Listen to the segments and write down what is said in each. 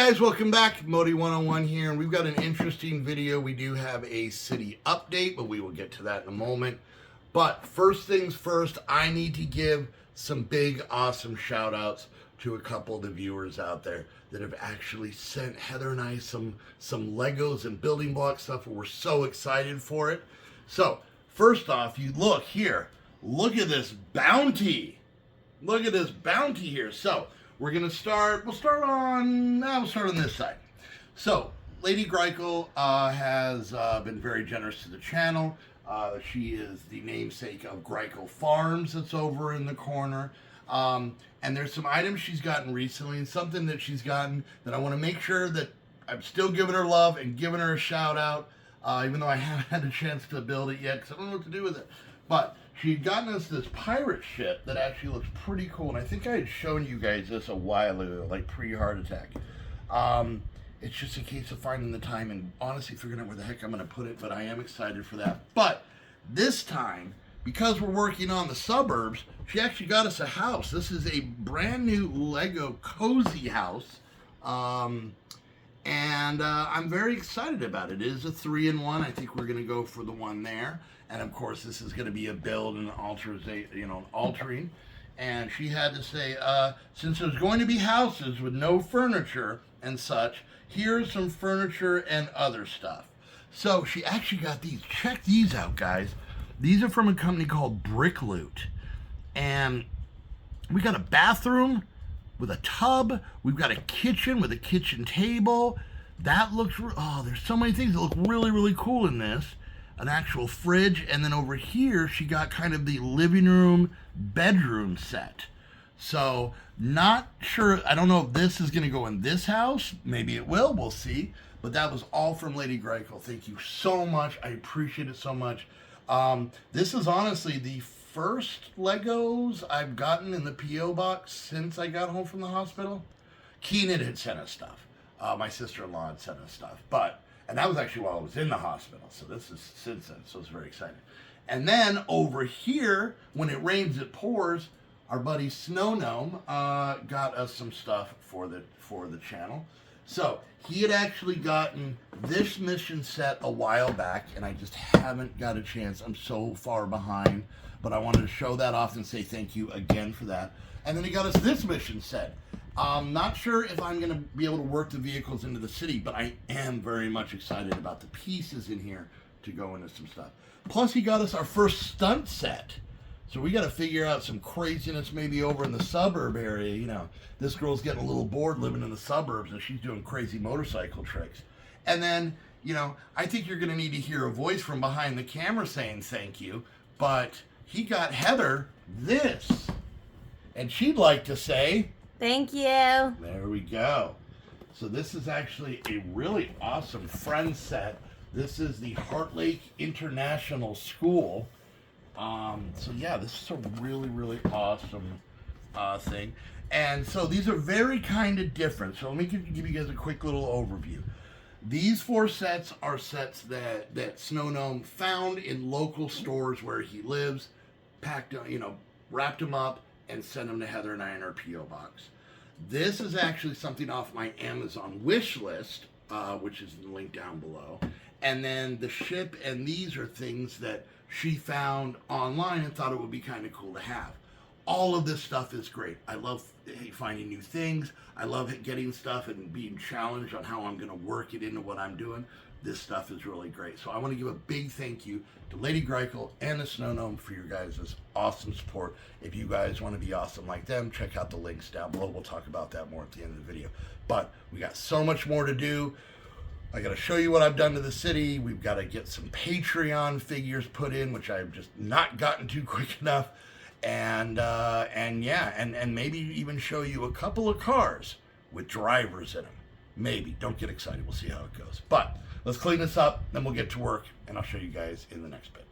guys, welcome back. Modi 101 here, and we've got an interesting video. We do have a city update, but we will get to that in a moment. But first things first, I need to give some big, awesome shout outs to a couple of the viewers out there that have actually sent Heather and I some Legos and building block stuff, and we're so excited for it. So, first off, you look here. Look at this bounty. Look at this bounty here. So, we're going to start, we'll start on this side. So, Lady Greichel has been very generous to the channel. She is the namesake of Greichel Farms that's over in the corner. And there's some items she's gotten recently and something that she's gotten that I want to make sure that I'm still giving her love and giving her a shout out, even though I haven't had a chance to build it yet because I don't know what to do with it. But she'd gotten us this pirate ship that actually looks pretty cool. And I think I had shown you guys this a while ago, like pre-heart attack. It's just a case of finding the time and honestly figuring out where the heck I'm going to put it. But I am excited for that. But this time, because we're working on the suburbs, she actually got us a house. This is a brand new Lego cozy house. And I'm very excited about it. It is a 3-in-1. I think we're going to go for the one there. And of course, this is going to be a build and altering. And she had to say, since there's going to be houses with no furniture and such, here's some furniture and other stuff. So she actually got these. Check these out, guys. These are from a company called Brick Loot. And we got a bathroom with a tub. We've got a kitchen with a kitchen table. That looks, there's so many things that look really, really cool in this. An actual fridge, and then over here she got kind of the living room bedroom set. So not sure, I don't know if this is going to go in this house. Maybe it will, we'll see. But that was all from Lady Greichel. Thank you so much. I appreciate it so much. This is honestly the first Legos I've gotten in the P.O. box since I got home from the hospital. Keenan had sent us stuff. My sister-in-law had sent us stuff, and that was actually while I was in the hospital. So this is since then. So it's very exciting. And then over here, when it rains, it pours. Our buddy Snow Gnome got us some stuff for the channel. So he had actually gotten this mission set a while back, and I just haven't got a chance. I'm so far behind, but I wanted to show that off and say thank you again for that. And then he got us this mission set. I'm not sure if I'm going to be able to work the vehicles into the city, but I am very much excited about the pieces in here to go into some stuff. Plus, he got us our first stunt set. So we got to figure out some craziness maybe over in the suburb area. You know, this girl's getting a little bored living in the suburbs, and she's doing crazy motorcycle tricks. And then, you know, I think you're going to need to hear a voice from behind the camera saying thank you. But he got Heather this. And she'd like to say... Thank you. There we go. So this is actually a really awesome friend set. This is the Heart Lake International School. So yeah, this is a really, really awesome thing. And so these are very kind of different. So let me give you guys a quick little overview. These 4 sets are sets that Snow Gnome found in local stores where he lives, packed, wrapped them up, and send them to Heather and I in our P.O. box. This is actually something off my Amazon wish list, which is linked down below. And then the ship and these are things that she found online and thought it would be kind of cool to have. All of this stuff is great. I love finding new things. I love getting stuff and being challenged on how I'm going to work it into what I'm doing. This stuff is really great. So I want to give a big thank you to Lady Greichel and the Snow Gnome for your guys' awesome support. If you guys want to be awesome like them, check out the links down below. We'll talk about that more at the end of the video. But we got so much more to do. I got to show you what I've done to the city. We've got to get some Patreon figures put in, which I've just not gotten to quick enough. And maybe even show you a couple of cars with drivers in them. Maybe. Don't get excited. We'll see how it goes. But let's clean this up, then we'll get to work, and I'll show you guys in the next bit.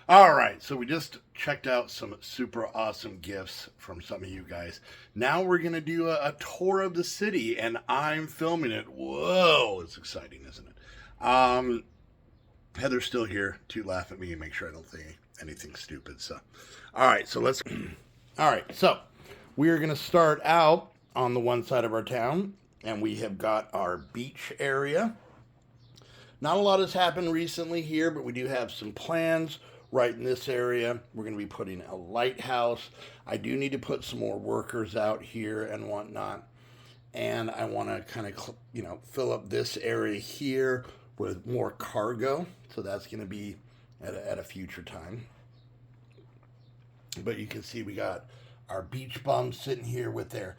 All right, so we just checked out some super awesome gifts from some of you guys. Now we're going to do a tour of the city, and I'm filming it. Whoa, it's exciting, isn't it? Heather's still here to laugh at me and make sure I don't think anything stupid. So, all right, so we are going to start out on the one side of our town. And we have got our beach area. Not a lot has happened recently here, but we do have some plans right in this area. We're going to be putting a lighthouse. I do need to put some more workers out here and whatnot. And I want to kind of, fill up this area here with more cargo. So that's going to be at a future time. But you can see we got our beach bums sitting here with their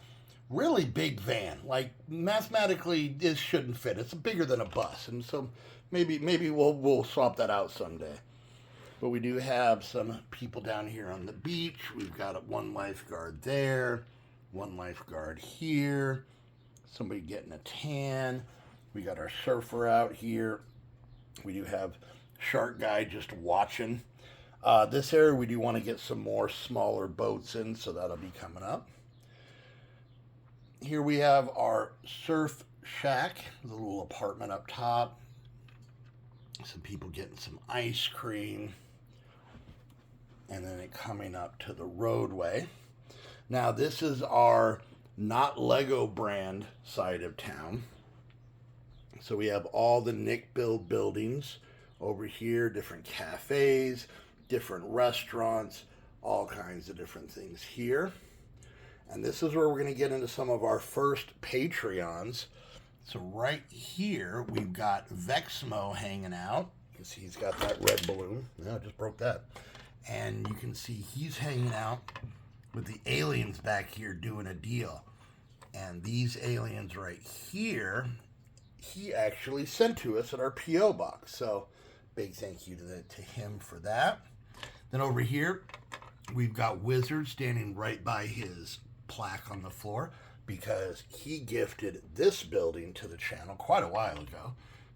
really big van. Like, mathematically, this shouldn't fit. It's bigger than a bus. And so maybe we'll swap that out someday. But we do have some people down here on the beach. We've got one lifeguard there, one lifeguard here, somebody getting a tan. We got our surfer out here. We do have Shark Guy just watching. This area we do want to get some more smaller boats in, so that'll be coming up. Here we have our surf shack, the little apartment up top. Some people getting some ice cream. And then it coming up to the roadway. Now this is our not Lego brand side of town. So we have all the Nick Build buildings over here, different cafes, different restaurants, all kinds of different things here. And this is where we're going to get into some of our first Patreons. So right here, we've got Vexmo hanging out. You can see he's got that red balloon. No, I just broke that. And you can see he's hanging out with the aliens back here doing a deal. And these aliens right here, he actually sent to us at our P.O. box. So big thank you to him for that. Then over here, we've got Wizard standing right by his plaque on the floor because he gifted this building to the channel quite a while ago.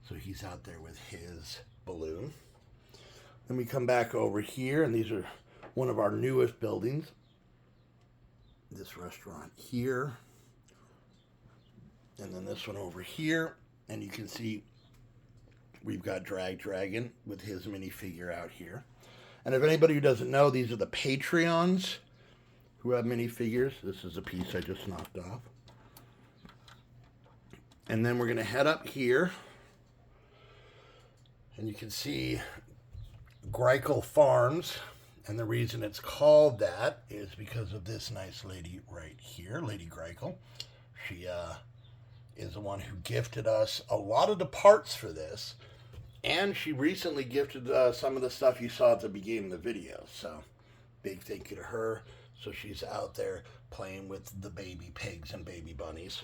So he's out there with his balloon. Then we come back over here, and these are one of our newest buildings. This restaurant here. And then this one over here. And you can see we've got Drag Dragon with his minifigure out here. And if anybody who doesn't know, these are the Patreons who have minifigures. This is a piece I just knocked off. And then we're going to head up here. And you can see Greikel Farms. And the reason it's called that is because of this nice lady right here, Lady Greikel. She is the one who gifted us a lot of the parts for this. And she recently gifted some of the stuff you saw at the beginning of the video. So, big thank you to her. So she's out there playing with the baby pigs and baby bunnies.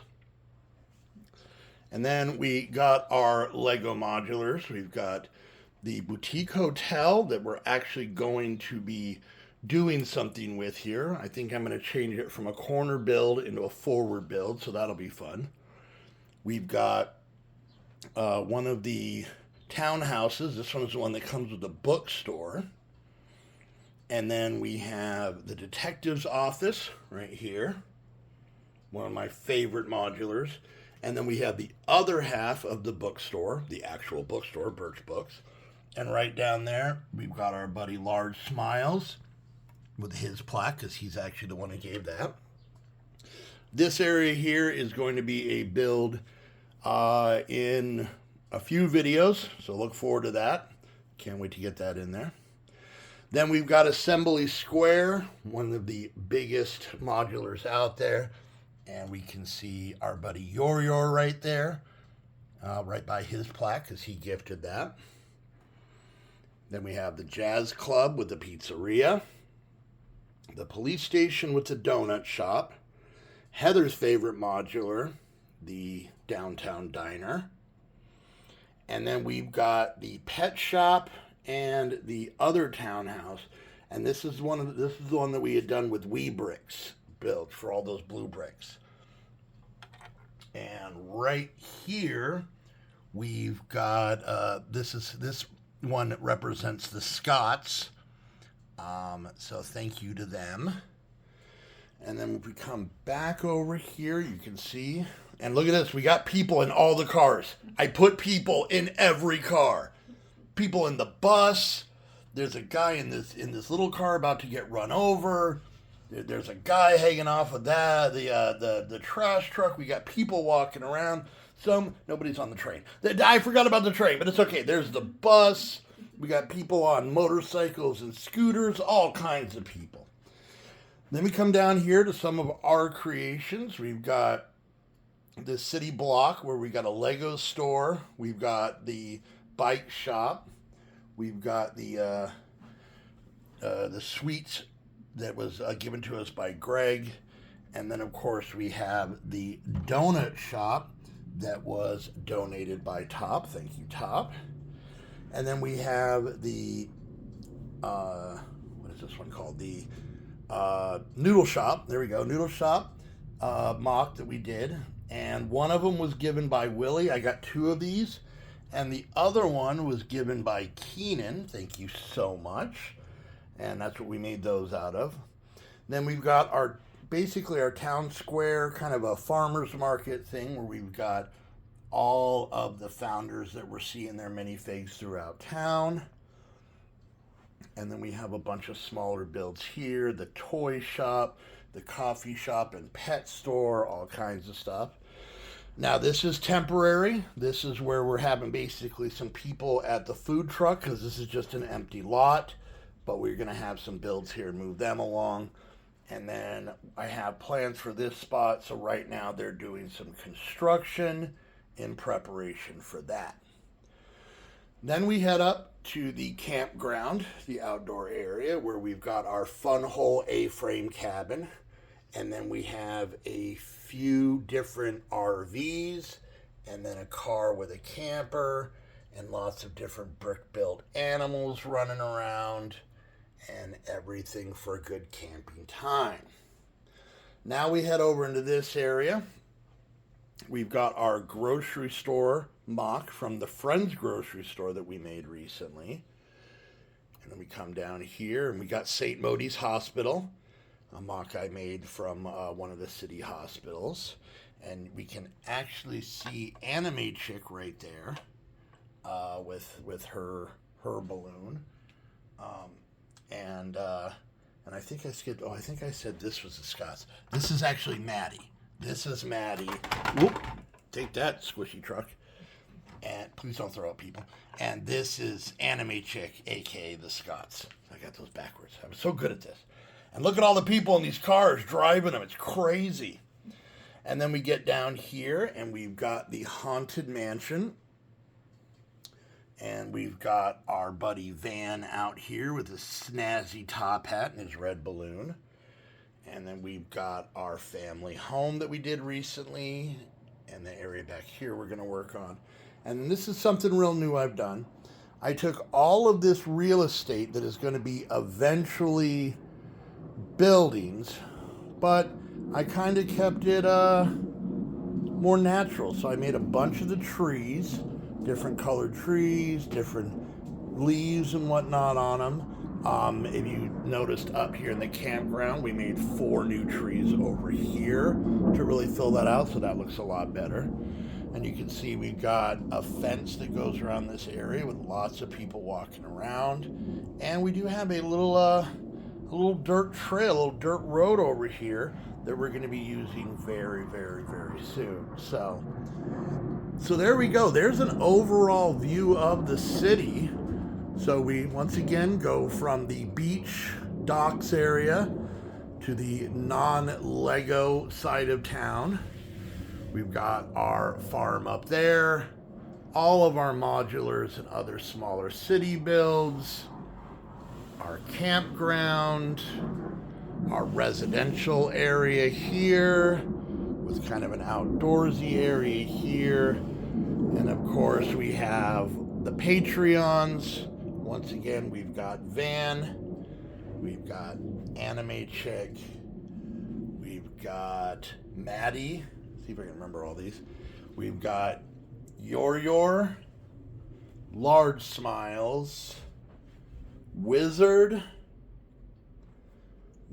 And then we got our Lego modulars. We've got the boutique hotel that we're actually going to be doing something with here. I think I'm going to change it from a corner build into a forward build, so that'll be fun. We've got one of the townhouses. This one is the one that comes with a bookstore. And then we have the detective's office right here. One of my favorite modulars. And then we have the other half of the bookstore, the actual bookstore, Birch Books. And right down there, we've got our buddy Large Smiles with his plaque, because he's actually the one who gave that. This area here is going to be a build in a few videos, so look forward to that. Can't wait to get that in there. Then we've got Assembly Square, one of the biggest modulars out there. And we can see our buddy Yor right there, right by his plaque, because he gifted that. Then we have the Jazz Club with the pizzeria, the police station with the donut shop, Heather's favorite modular, the downtown diner. And then we've got the pet shop and the other townhouse. And this is the one that we had done with Wee Bricks built for all those blue bricks. And right here we've got this one that represents the Scots. So thank you to them. And then if we come back over here, you can see, and look at this, we got people in all the cars. I put people in every car. People in the bus. There's a guy in this little car about to get run over. There's a guy hanging off of that, the trash truck. We got people walking around. Nobody's on the train. I forgot about the train, but it's okay. There's the bus. We got people on motorcycles and scooters, all kinds of people. Then we come down here to some of our creations. We've got the city block where we got a Lego store. We've got the bike shop. We've got the sweets that was given to us by Greg. And then, of course, we have the donut shop that was donated by Top. Thank you, Top. And then we have the, what is this one called? The noodle shop. There we go, noodle shop mock that we did. And one of them was given by Willie. I got 2 of these. And the other one was given by Keenan. Thank you so much. And that's what we made those out of. Then we've got basically our town square, kind of a farmer's market thing where we've got all of the founders that we're seeing their minifigs throughout town. And then we have a bunch of smaller builds here, the toy shop, the coffee shop and pet store, all kinds of stuff. Now this is temporary. This is where we're having basically some people at the food truck because this is just an empty lot. But we're going to have some builds here and move them along. And then I have plans for this spot. So right now they're doing some construction in preparation for that. Then we head up to the campground, the outdoor area, where we've got our fun hole A-frame cabin. And then we have a few different RVs and then a car with a camper and lots of different brick-built animals running around. And everything for a good camping time. Now we head over into this area. We've got our grocery store mock from the Friends grocery store that we made recently. And then we come down here and we got St. Modi's Hospital, a mock I made from one of the city hospitals. And we can actually see Anime Chick right there with her balloon. And I think I skipped. Oh, I think I said this was the Scots. This is actually Maddie. This is Maddie. Whoop! Take that, squishy truck. And please don't throw out people. And this is Anime Chick, aka the Scots. I got those backwards. I'm so good at this. And look at all the people in these cars driving them. It's crazy. And then we get down here, and we've got the Haunted Mansion. And we've got our buddy Van out here with his snazzy top hat and his red balloon. And then we've got our family home that we did recently. And the area back here we're going to work on. And this is something real new I've done. I took all of this real estate that is going to be eventually buildings, but I kind of kept it more natural. So I made a bunch of the trees, different colored trees, different leaves and whatnot on them. If you noticed up here in the campground, we made 4 new trees over here to really fill that out, so that looks a lot better. And you can see we've got a fence that goes around this area with lots of people walking around. And we do have a little dirt trail, a little dirt road over here that we're going to be using very, very, very soon. So there we go. There's an overall view of the city. So we once again go from the beach docks area to the non-Lego side of town. We've got our farm up there, all of our modulars and other smaller city builds, our campground, our residential area here with kind of an outdoorsy area here. And of course we have the Patreons. Once again, we've got Van, we've got Anime Chick, we've got Maddie. See if I can remember all these. We've got Yor, Large Smiles, Wizard,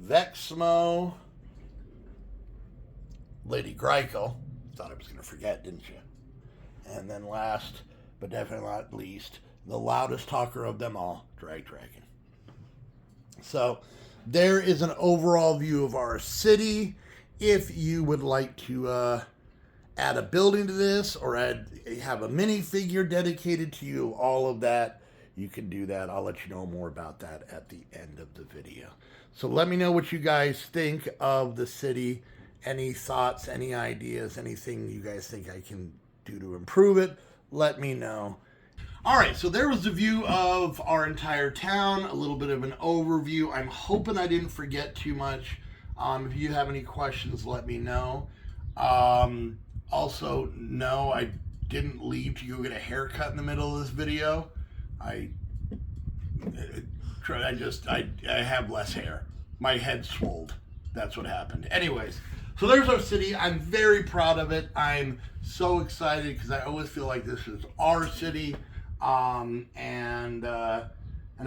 Vexmo, Lady Greikel. Thought I was going to forget, didn't you? And then last, but definitely not least, the loudest talker of them all, Drag Dragon. So there is an overall view of our city. If you would like to add a building to this or have a minifigure dedicated to you, all of that, you can do that. I'll let you know more about that at the end of the video. So let me know what you guys think of the city. Any thoughts, any ideas, anything you guys think I can do to improve it, let me know. All right, so there was the view of our entire town, a little bit of an overview. I'm hoping I didn't forget too much. If you have any questions, let me know. Also, no, I didn't leave to go get a haircut in the middle of this video. I have less hair. My head swolled. That's what happened. Anyways, so there's our city. I'm very proud of it. I'm so excited because I always feel like this is our city. And a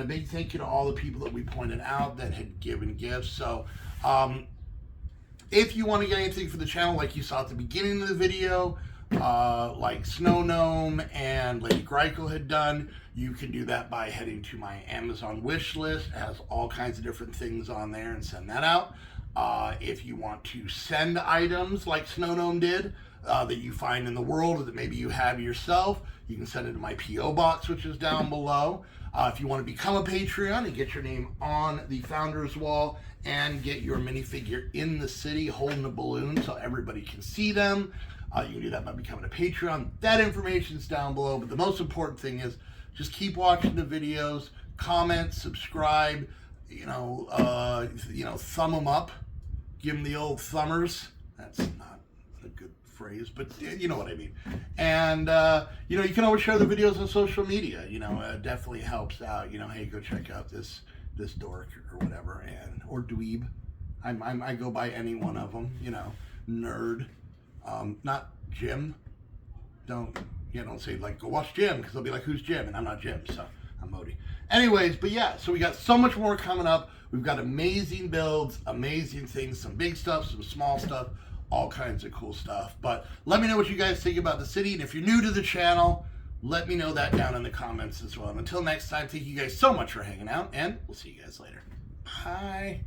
big thank you to all the people that we pointed out that had given gifts. So, if you want to get anything for the channel, like you saw at the beginning of the video, like Snow Gnome and Lady Greikel had done, you can do that by heading to my Amazon wish list. It has all kinds of different things on there, and send that out. If you want to send items like Snow Gnome did, that you find in the world or that maybe you have yourself, you can send it to my P.O. box, which is down below. If you want to become a Patreon and get your name on the Founders Wall and get your minifigure in the city holding a balloon so everybody can see them, you can do that by becoming a Patreon. That information's down below, but the most important thing is just keep watching the videos, comment, subscribe, thumb them up, give them the old thumbers. That's not a good phrase, but you know what I mean. And you can always share the videos on social media. It definitely helps out. Hey, go check out this dork or whatever, or dweeb. I go by any one of them. Nerd, not Jim. Don't say like go watch Jim, because they'll be like, who's Jim? And I'm not Jim, so I'm Modi. Anyways, but yeah, so we got so much more coming up. We've got amazing builds, amazing things, some big stuff, some small stuff, all kinds of cool stuff. But let me know what you guys think about the city. And if you're new to the channel, let me know that down in the comments as well. And until next time, thank you guys so much for hanging out, and we'll see you guys later. Bye.